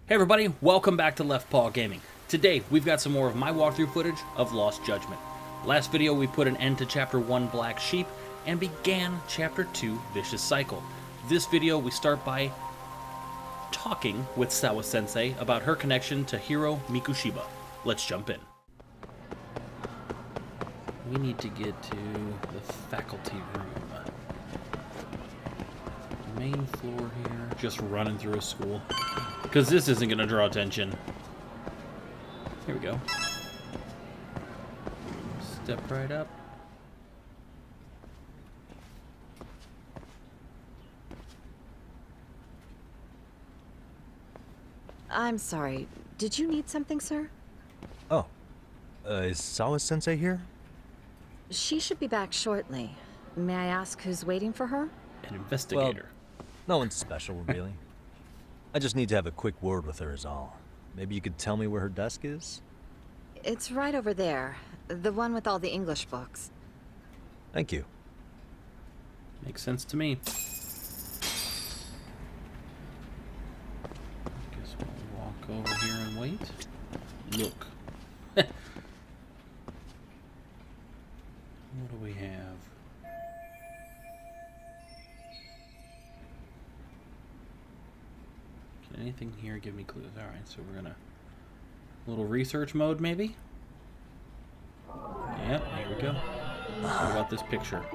Hey everybody, welcome back to LeftPawGaming. Today, we've got some more of my walkthrough footage of Lost Judgment. Last video, we put an end to Chapter 1, Black Sheep, and began Chapter 2, Vicious Cycle. This video, we start by talking with Sawa-sensei about her connection to Hiro Mikushiba. Let's jump in. We need to get to the faculty room. Main floor here. Just running through a school. Because this isn't going to draw attention. Here we go. Step right up. I'm sorry. Did you need something, sir? Oh. Is Sawa-sensei here? She should be back shortly. May I ask who's waiting for her? An investigator. Well, no one's special, really. I just need to have a quick word with her is all. Maybe you could tell me where her desk is? It's right over there. The one with all the English books. Thank you. Makes sense to me. Guess we'll walk over here and wait. Look. What do we have? Can anything here give me clues? Alright, so we're gonna... little research mode, maybe? Yep, here we go. What about this picture?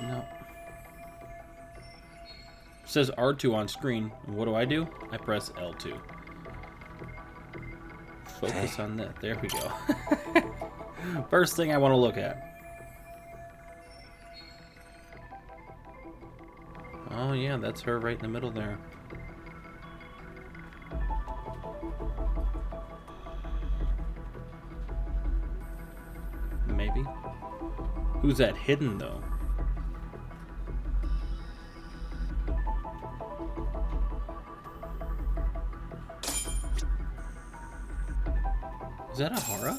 No. It says R2 on screen. And what do? I press L2. Focus on that. There we go. First thing I want to look at. Oh yeah, that's her right in the middle there. Maybe. Who's that hidden though? Is that a Hara?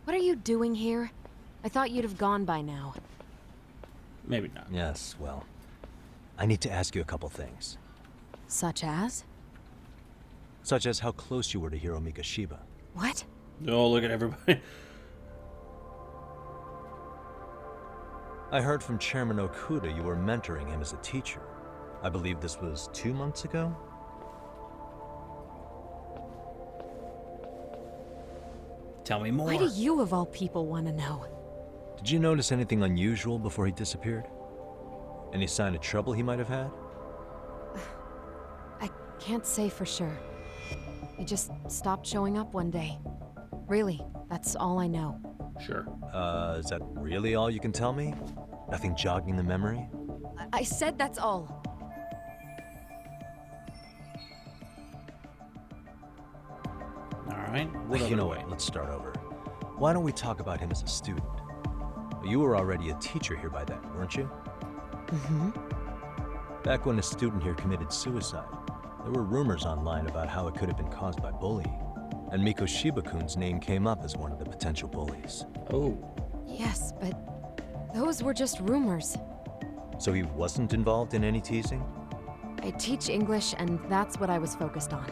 What are you doing here? I thought you'd have gone by now. Maybe not. Yes, well, I need to ask you a couple things. Such as? Such as how close you were to Hiro Mikushiba. What? Oh, look at everybody. I heard from Chairman Okuda you were mentoring him as a teacher. I believe this was 2 months ago? Tell me more. Why do you of all people want to know? Did you notice anything unusual before he disappeared? Any sign of trouble he might have had? I can't say for sure. He just stopped showing up one day. Really, that's all I know. Sure. Is that really all you can tell me? Nothing jogging the memory? I said that's all. Alright. You know what? Let's start over. Why don't we talk about him as a student? You were already a teacher here by then, weren't you? Mm-hmm. Back when a student here committed suicide, there were rumors online about how it could have been caused by bullying, and Mikushiba-kun's name came up as one of the potential bullies. Oh. Yes, but those were just rumors. So he wasn't involved in any teasing? I teach English, and that's what I was focused on.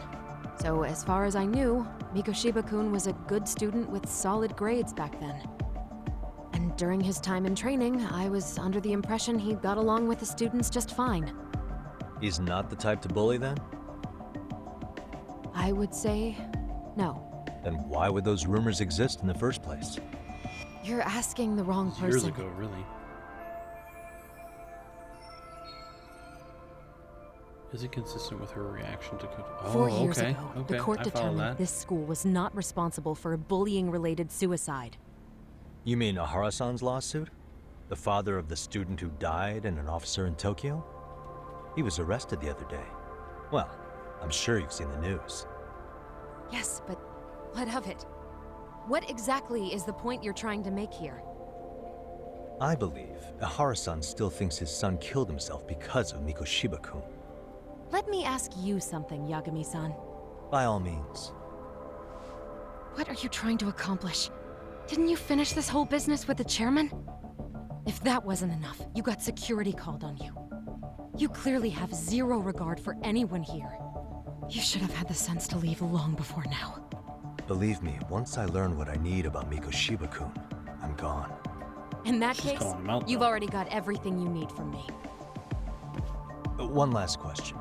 So as far as I knew, Mikushiba-kun was a good student with solid grades back then. And during his time in training, I was under the impression he got along with the students just fine. He's not the type to bully then? I would say no. Then why would those rumors exist in the first place? You're asking the wrong person. Years ago, really. Is it consistent with her reaction to... 4 years okay. ago, Okay. the court I follow determined that. this school was not responsible for a bullying-related suicide. You mean Ahara-san's lawsuit? The father of the student who died and an officer in Tokyo? He was arrested the other day. Well, I'm sure you've seen the news. Yes, but what of it? What exactly is the point you're trying to make here? I believe Ahara-san still thinks his son killed himself because of Mikushiba-kun. Let me ask you something, Yagami-san. By all means. What are you trying to accomplish? Didn't you finish this whole business with the chairman? If that wasn't enough, you got security called on you. You clearly have zero regard for anyone here. You should have had the sense to leave long before now. Believe me, once I learn what I need about Mikoshiba-kun, I'm gone. In that She's case, calling him out, you've though. already got everything you need from me. One last question.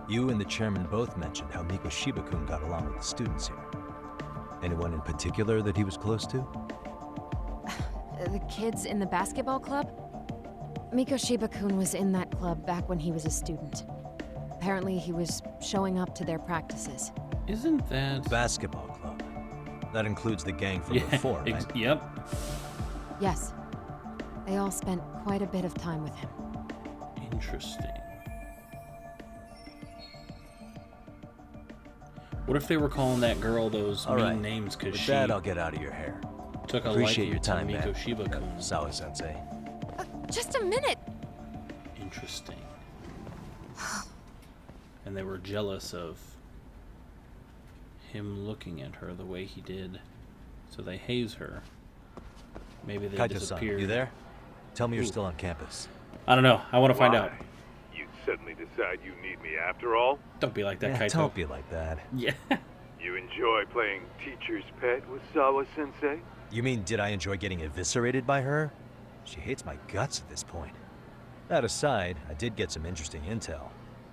You and the chairman both mentioned how Mikoshiba-kun got along with the students here. Anyone in particular that he was close to? The kids in the basketball club? Mikoshiba-kun was in that club back when he was a student. Apparently he was showing up to their practices. Isn't that... Basketball club. That includes the gang from before, right? Yep. Yes. They all spent quite a bit of time with him. Interesting. What if they were calling that girl those All mean right. names because With she that, I'll get out of your hair. took a Appreciate liking your time, to man. Mikoshiba-kun? Sawa-sensei. Just a minute! Interesting. And they were jealous of him looking at her the way he did. So they haze her. Maybe they Kaito-san, disappeared. you there? Tell me you're Ooh. still on campus. I don't know. I want to find out. You suddenly decide you need me after all? Don't be like that, Yeah, Kaito. don't be like that. Yeah. You enjoy playing teacher's pet with Sawa-sensei? You mean, did I enjoy getting eviscerated by her? She hates my guts at this point. That aside, I did get some interesting intel.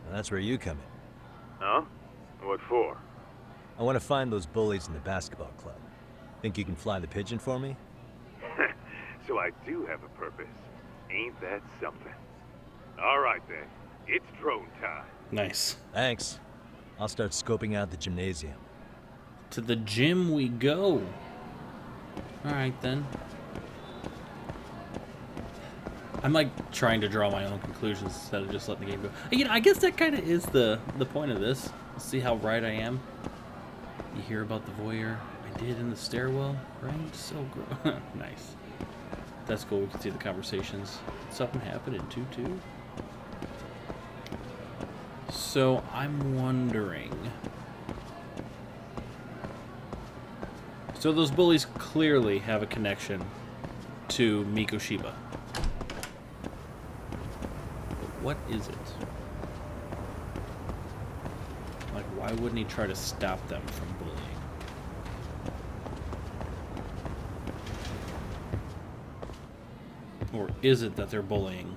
And that's where you come in. Huh? What for? I want to find those bullies in the basketball club. Think you can fly the pigeon for me? So I do have a purpose. Ain't that something? All right then. It's drone time. Nice. Thanks. I'll start scoping out the gymnasium. To the gym we go. Alright then. I'm like trying to draw my own conclusions instead of just letting the game go. You know, I guess that kind of is the point of this. See how right I am? You hear about the voyeur I did in the stairwell, right? So gross. Nice. That's cool. We can see the conversations. Something happened in 2-2. So I'm wondering. So those bullies clearly have a connection to Mikoshiba. But what is it? Like, why wouldn't he try to stop them from bullying? Or is it that they're bullying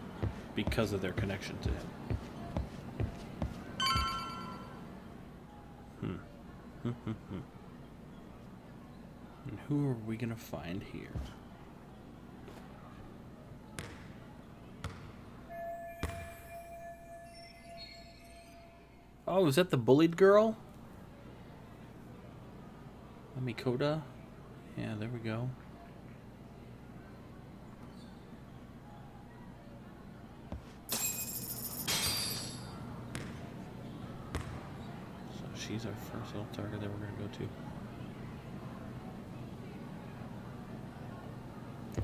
because of their connection to him? And who are we gonna find here? Oh, is that the bullied girl? Mikoda? Yeah, there we go. So she's our first little target that we're gonna go to.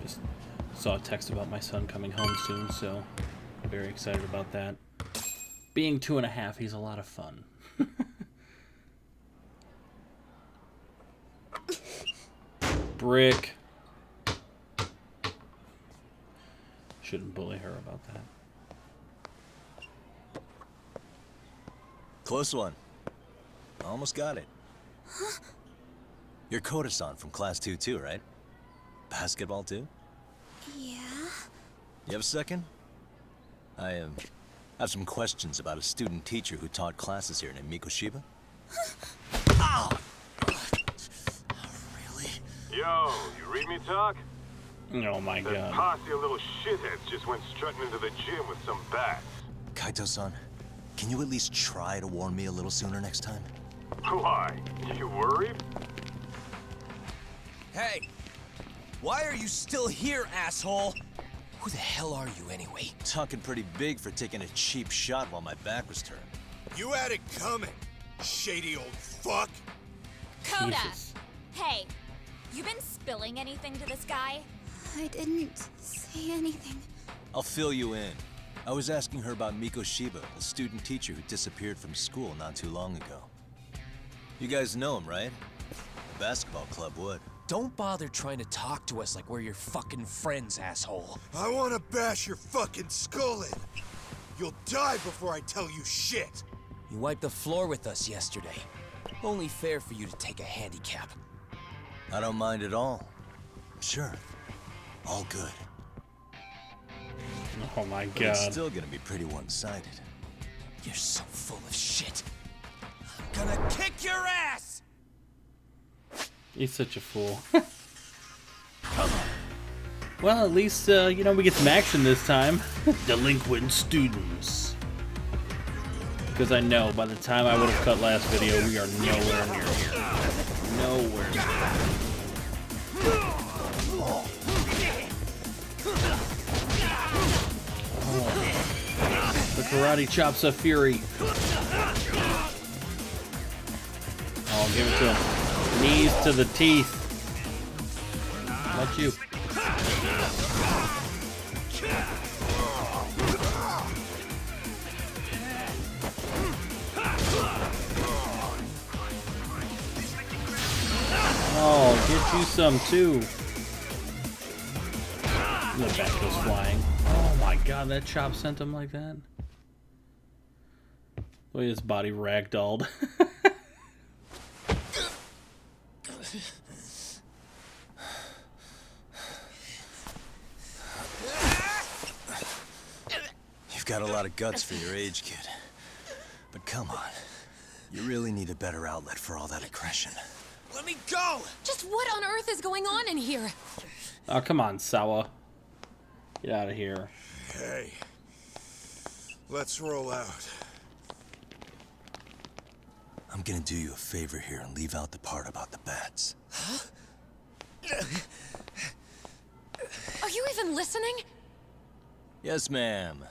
Just saw a text about my son coming home soon, so I'm very excited about that. Being 2.5, he's a lot of fun. Brick. Shouldn't bully her about that. Close one. Almost got it. You're Koda-san from class 2 too, right? Basketball too? Yeah? You have a second? I have some questions about a student teacher who taught classes here named Mikoshiba. Ow! Really? Yo, you read me talk? Oh my That god. posse of little shitheads just went strutting into the gym with some bats. Kaito-san, can you at least try to warn me a little sooner next time? Why? You worried? Hey! Why are you still here, asshole? Who the hell are you anyway? Talking pretty big for taking a cheap shot while my back was turned. You had it coming, shady old fuck. Coda! Jesus. Hey, you been spilling anything to this guy? I didn't say anything. I'll fill you in. I was asking her about Mikoshiba, a student teacher who disappeared from school not too long ago. You guys know him, right? The basketball club would. Don't bother trying to talk to us like we're your fucking friends, asshole. I want to bash your fucking skull in. You'll die before I tell you shit. You wiped the floor with us yesterday. Only fair for you to take a handicap. I don't mind at all. Sure. All good. Oh my But it's god. still gonna be pretty one-sided. You're so full of shit. I'm gonna kick your ass! He's such a fool. Well, at least, you know, we get some action this time. Delinquent students. Because I know by the time I would have cut last video, we are nowhere near here. Nowhere near. Oh. The karate chops of fury. Oh, give it to him. Knees to the teeth. Not you. Oh, get you some too. The back goes flying. Oh my god, that chop sent him like that. Look at his body ragdolled. You've got a lot of guts for your age, kid. But come on. You really need a better outlet for all that aggression. Let me go! Just what on earth is going on in here? Oh, come on, Sawa. Get out of here. Hey, let's roll out. I'm gonna do you a favor here and leave out the part about the bats. Are you even listening? Yes, ma'am.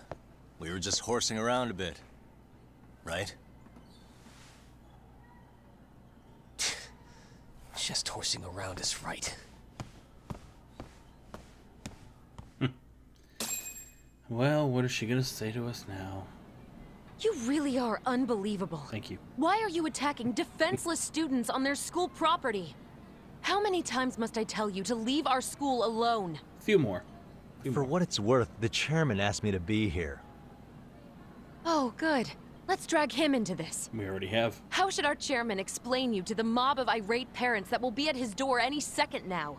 We were just horsing around a bit. Right? Just horsing around is right. Well, what is she gonna say to us now? You really are unbelievable. Thank you. Why are you attacking defenseless students on their school property? How many times must I tell you to leave our school alone? A few more. For what it's worth, the chairman asked me to be here. Oh, good. Let's drag him into this. We already have. How should our chairman explain you to the mob of irate parents that will be at his door any second now?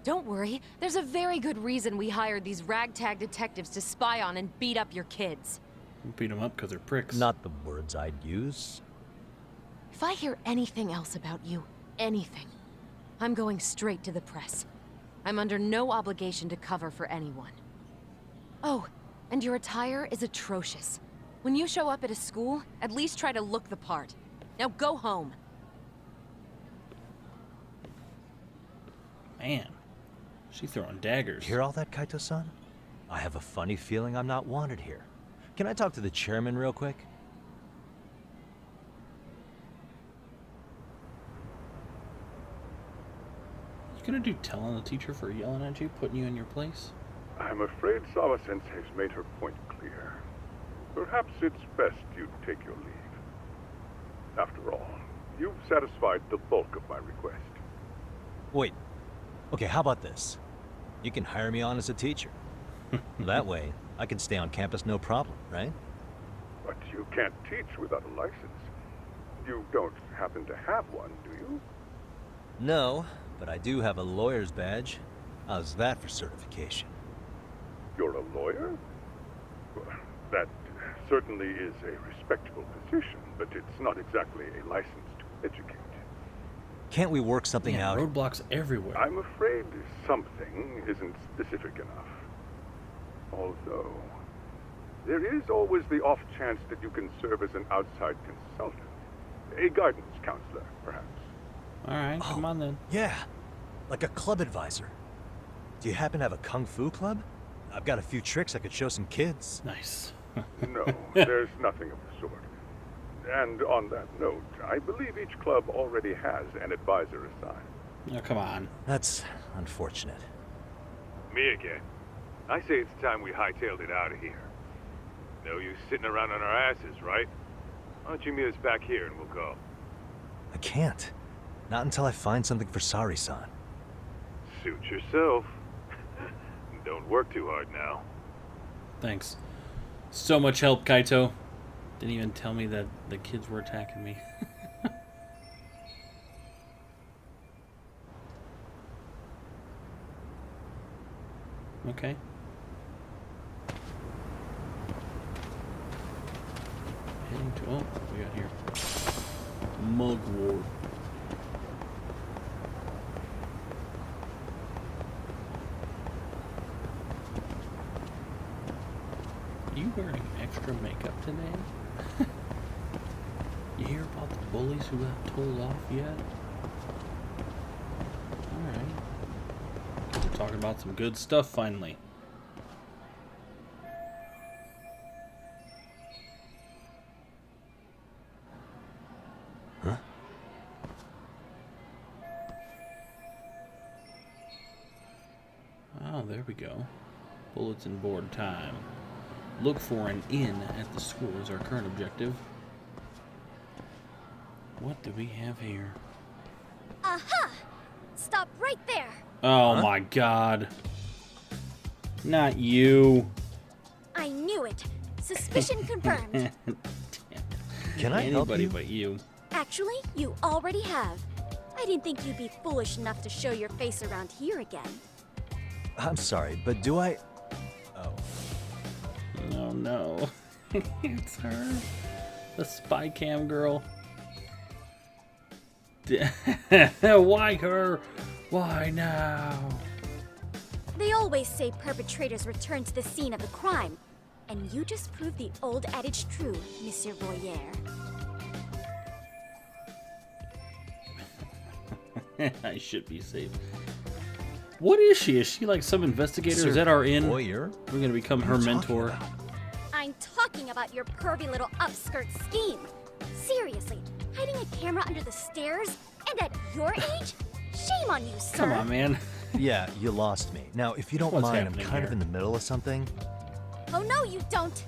Don't worry, there's a very good reason we hired these ragtag detectives to spy on and beat up your kids. Beat them up because they're pricks. Not the words I'd use. If I hear anything else about you, anything, I'm going straight to the press. I'm under no obligation to cover for anyone. Oh, and your attire is atrocious. When you show up at a school, at least try to look the part. Now go home. Man, she's throwing daggers. Hear all that, Kaito-san? I have a funny feeling I'm not wanted here. Can I talk to the chairman real quick? You gonna do telling the teacher for yelling at you, putting you in your place? I'm afraid Sawa-sensei's made her point clear. Perhaps it's best you take your leave. After all, you've satisfied the bulk of my request. Wait. Okay, how about this? You can hire me on as a teacher. That way, I can stay on campus no problem, right? But you can't teach without a license. You don't happen to have one, do you? No, but I do have a lawyer's badge. How's that for certification? You're a lawyer? Well, that certainly is a respectable position, but it's not exactly a license to educate. Can't we work something Yeah, out? roadblocks everywhere. I'm afraid something isn't specific enough. Although, there is always the off chance that you can serve as an outside consultant. A guidance counselor, perhaps. Alright, come on then. Yeah, like a club advisor. Do you happen to have a kung fu club? I've got a few tricks I could show some kids. Nice. No, there's nothing of the sort. And on that note, I believe each club already has an advisor assigned. Oh, come on. That's unfortunate. Me again. I say it's time we hightailed it out of here. No use sitting around on our asses, right? Why don't you meet us back here and we'll go? I can't. Not until I find something for Sari-san. Suit yourself. Don't work too hard now. Thanks. So much help, Kaito. Didn't even tell me that the kids were attacking me. Okay. Heading to... Oh, what we got here? Mugwort. Are you wearing extra makeup today? You hear about the bullies who got told off yet? Alright. We're talking about some good stuff finally. Huh? Oh, there we go. Bulletin board time. Look for an inn at the school is our current objective. What do we have here? Aha! Stop right there! Oh my god. Not you. I knew it. Suspicion confirmed. Can I help Anybody you? but you. Actually, you already have. I didn't think you'd be foolish enough to show your face around here again. I'm sorry, but do I... Oh. Oh no. It's her. The spy cam girl. Why her? Why now? They always say perpetrators return to the scene of the crime. And you just proved the old adage true, Monsieur Voyeur. I should be safe. What is she? Is she like some investigator? Is that our inn? Voyeur? We're gonna become her mentor. I'm talking about your pervy little upskirt scheme. Seriously, hiding a camera under the stairs? And at your age? Shame on you, sir. Come on, man. Yeah, you lost me. Now, if you don't What's mind, I'm happening kind of here? in the middle of something. Oh, no, you don't.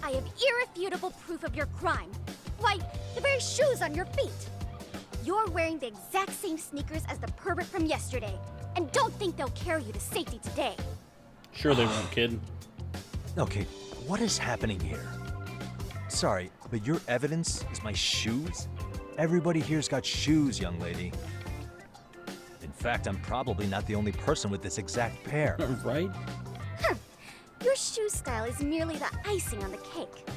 I have irrefutable proof of your crime. Why, the very shoes on your feet. You're wearing the exact same sneakers as the pervert from yesterday. And don't think they'll carry you to safety today. Sure they won't, kid. Okay, what is happening here? Sorry, but your evidence is my shoes? Everybody here's got shoes, young lady. In fact, I'm probably not the only person with this exact pair. Right? Your shoe style is merely the icing on the cake.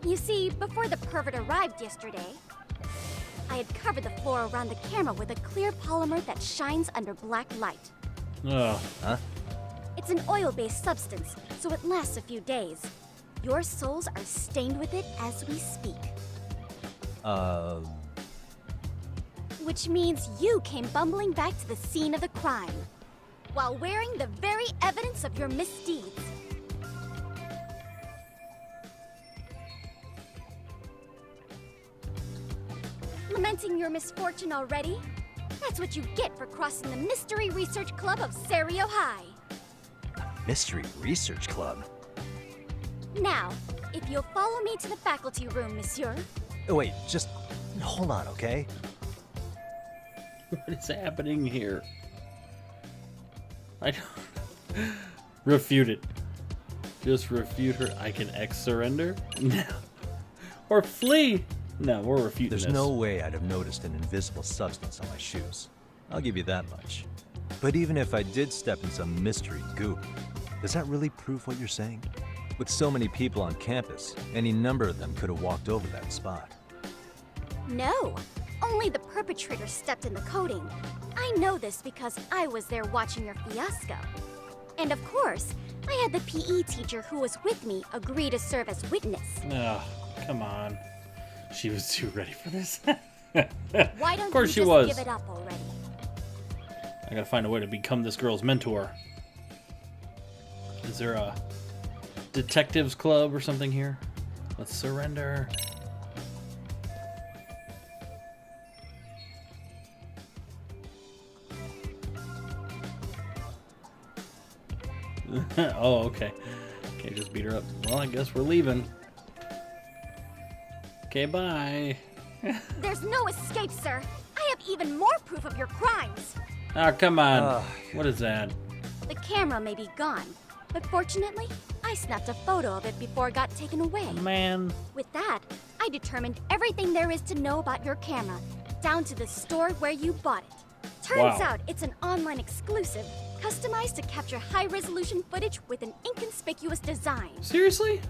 You see, before the pervert arrived yesterday, I had covered the floor around the camera with a clear polymer that shines under black light. Ugh. Huh? It's an oil-based substance, so it lasts a few days. Your soles are stained with it as we speak. Which means you came bumbling back to the scene of the crime, while wearing the very evidence of your misdeeds. Lamenting your misfortune already? That's what you get for crossing the Mystery Research Club of Serio High. Mystery Research Club? Now, if you'll follow me to the faculty room, monsieur. Oh, wait, just hold on, okay? What is happening here? I don't... Refute it. Just refute her. I can X-surrender? No. Or flee! No, we're refuting There's this. no way I'd have noticed an invisible substance on my shoes. I'll give you that much. But even if I did step in some mystery goop, does that really prove what you're saying? With so many people on campus, any number of them could have walked over that spot. No, only the perpetrator stepped in the coating. I know this because I was there watching your fiasco. And of course, I had the PE teacher who was with me agree to serve as witness. Oh, come on. She was too ready for this. Why don't Of course you she just was. give it up already? I gotta find a way to become this girl's mentor. Is there a detectives club or something here? Let's surrender. Oh, okay. Can't just beat her up. Well, I guess we're leaving. Okay, bye. There's no escape, sir. I have even more proof of your crimes. Ah, come on. What is that? The camera may be gone, but fortunately, I snapped a photo of it before it got taken away. Man. With that, I determined everything there is to know about your camera, down to the store where you bought it. Turns out it's an online exclusive, customized to capture high-resolution footage with an inconspicuous design. Seriously?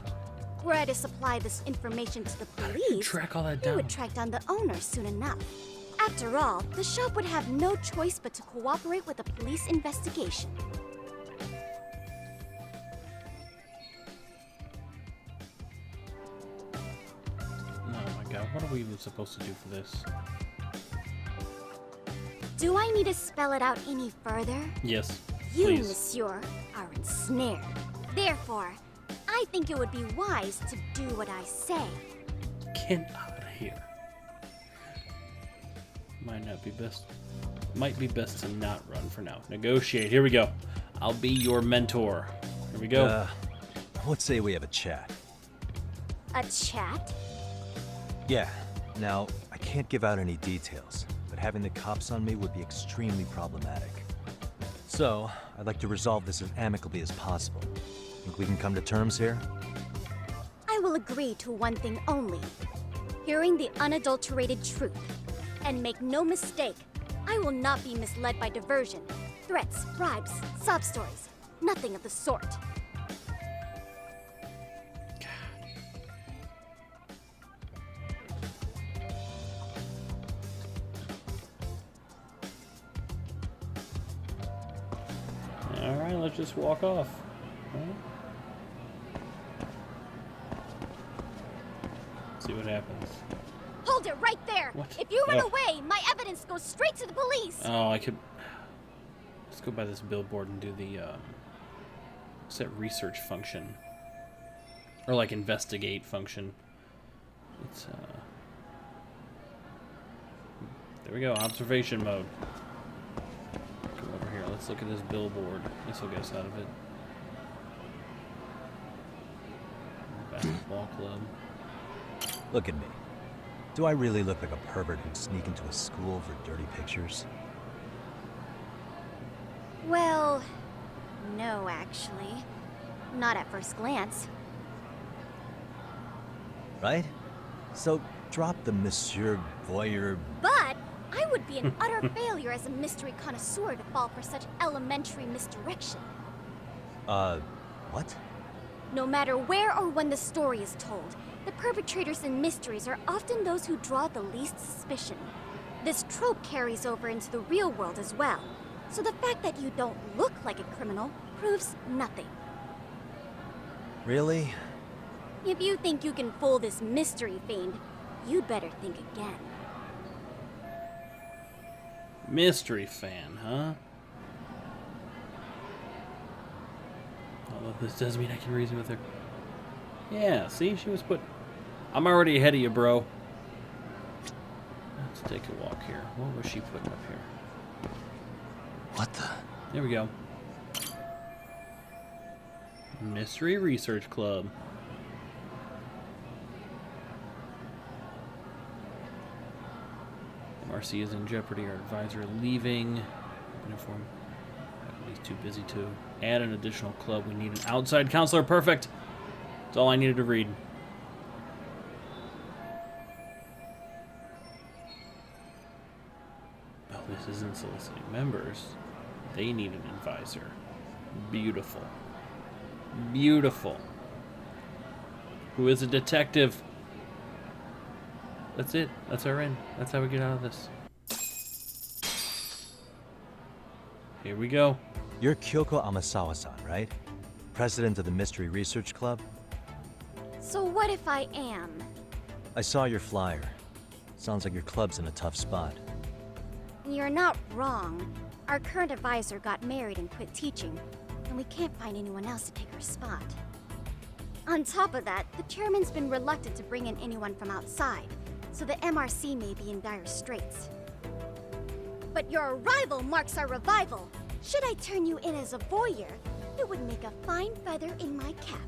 Were I to supply this information to the police, Track all that we down. would track down the owner soon enough. After all, the shop would have no choice but to cooperate with the police investigation. Oh my god, what are we even supposed to do for this? Do I need to spell it out any further? Yes, You, please. monsieur, are ensnared. Therefore, I think it would be wise to do what I say. Get out of here. Might be best to not run for now. Negotiate. Here we go. I'll be your mentor. Here we go. What say we have a chat? A chat? Yeah. Now, I can't give out any details, but having the cops on me would be extremely problematic. So, I'd like to resolve this as amicably as possible. Think we can come to terms here? I will agree to one thing only. Hearing the unadulterated truth. And make no mistake, I will not be misled by diversion, threats, bribes, sob stories. Nothing of the sort. Alright, let's just walk off. See what happens. Hold it right there! What? If you run Oh. away, my evidence goes straight to the police! Oh, I could... Let's go by this billboard and do the, what's that research function? Or, like, investigate function. It's, there we go, observation mode. Come over here, let's look at this billboard. This will get us out of it. Basketball club. Look at me. Do I really look like a pervert who'd sneak into a school for dirty pictures? Well, no, actually. Not at first glance. Right? So, drop the Monsieur Voyeur... But I would be an utter failure as a mystery connoisseur to fall for such elementary misdirection. What? No matter where or when the story is told, the perpetrators in mysteries are often those who draw the least suspicion. This trope carries over into the real world as well, so the fact that you don't look like a criminal proves nothing. Really? If you think you can fool this mystery fiend, you'd better think again. Mystery fan, huh? Although this does mean I can reason with her. Yeah, see, she was put... I'm already ahead of you, bro. Let's take a walk here. What was she putting up here? What the... There we go. Mystery Research Club. MRC is in jeopardy. Our advisor leaving. Uniform. He's too busy to add an additional club. We need an outside counselor. Perfect. That's all I needed to read. Oh, this isn't soliciting members. They need an advisor. Beautiful. Beautiful. Who is a detective? That's it. That's our end. That's how we get out of this. Here we go. You're Kyoko Amasawa-san, right? President of the Mystery Research Club? So what if I am? I saw your flyer. Sounds like your club's in a tough spot. You're not wrong. Our current advisor got married and quit teaching, and we can't find anyone else to take her spot. On top of that, the chairman's been reluctant to bring in anyone from outside, so the MRC may be in dire straits. But your arrival marks our revival. Should I turn you in as a voyeur, it would make a fine feather in my cap.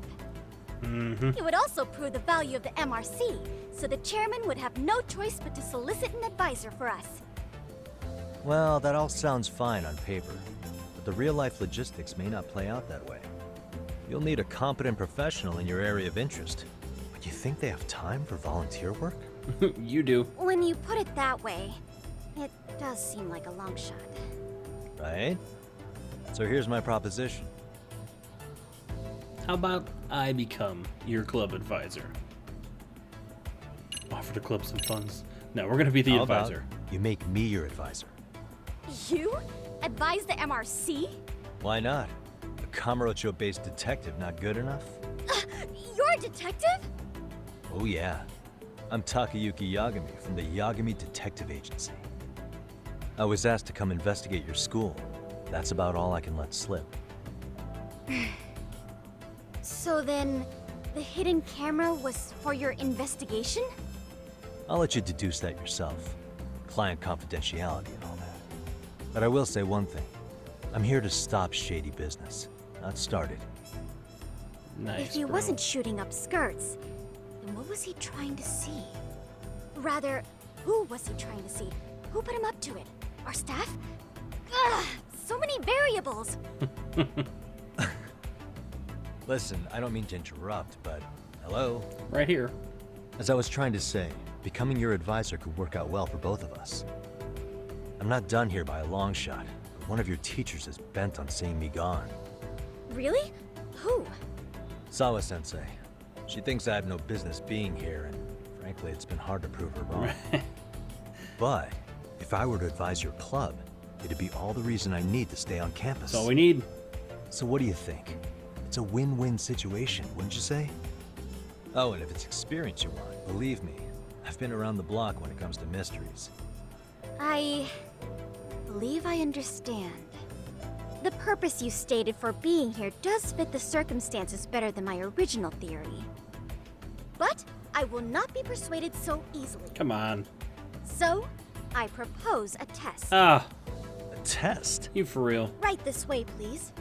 It would also prove the value of the MRC, so the chairman would have no choice but to solicit an advisor for us. Well, that all sounds fine on paper, but the real-life logistics may not play out that way. You'll need a competent professional in your area of interest. But you think they have time for volunteer work? You do. When you put it that way, it does seem like a long shot. Right? So here's my proposition. How about I become your club advisor? Offer the club some funds. No, we're gonna be the How advisor. about you make me your advisor? You? Advise the MRC? Why not? A Kamurocho-based detective not good enough? You're a detective? Oh yeah. I'm Takayuki Yagami from the Yagami Detective Agency. I was asked to come investigate your school. That's about all I can let slip. So then, the hidden camera was for your investigation? I'll let you deduce that yourself. Client confidentiality and all that. But I will say one thing. I'm here to stop shady business, not start it. Nice. If he bro. wasn't shooting up skirts, then what was he trying to see? Rather, who was he trying to see? Who put him up to it? Our staff? Ugh, so many variables! Listen, I don't mean to interrupt, but hello? Right here. As I was trying to say, becoming your advisor could work out well for both of us. I'm not done here by a long shot, but one of your teachers is bent on seeing me gone. Really? Who? Sawa-sensei. She thinks I have no business being here, and frankly, it's been hard to prove her wrong. But if I were to advise your club, it'd be all the reason I need to stay on campus. That's all we need. So what do you think? It's a win-win situation, wouldn't you say? Oh, and if it's experience you want, believe me, I've been around the block when it comes to mysteries. I believe I understand. The purpose you stated for being here does fit the circumstances better than my original theory. But I will not be persuaded so easily. Come on. So, I propose a test. Ah, A test? you for real. Right this way, please.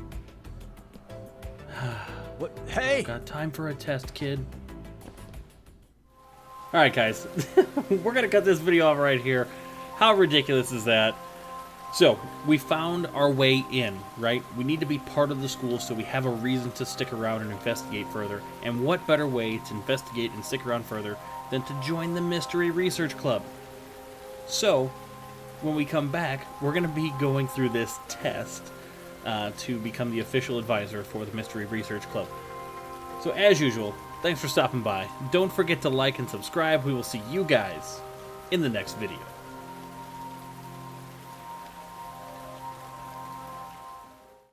What? Hey! Got time for a test, kid. Alright, guys. We're gonna cut this video off right here. How ridiculous is that? So, we found our way in, right? We need to be part of the school so we have a reason to stick around and investigate further. And what better way to investigate and stick around further than to join the Mystery Research Club? So, when we come back, we're going to be going through this test to become the official advisor for the Mystery Research Club. So, as usual, thanks for stopping by. Don't forget to like and subscribe. We will see you guys in the next video.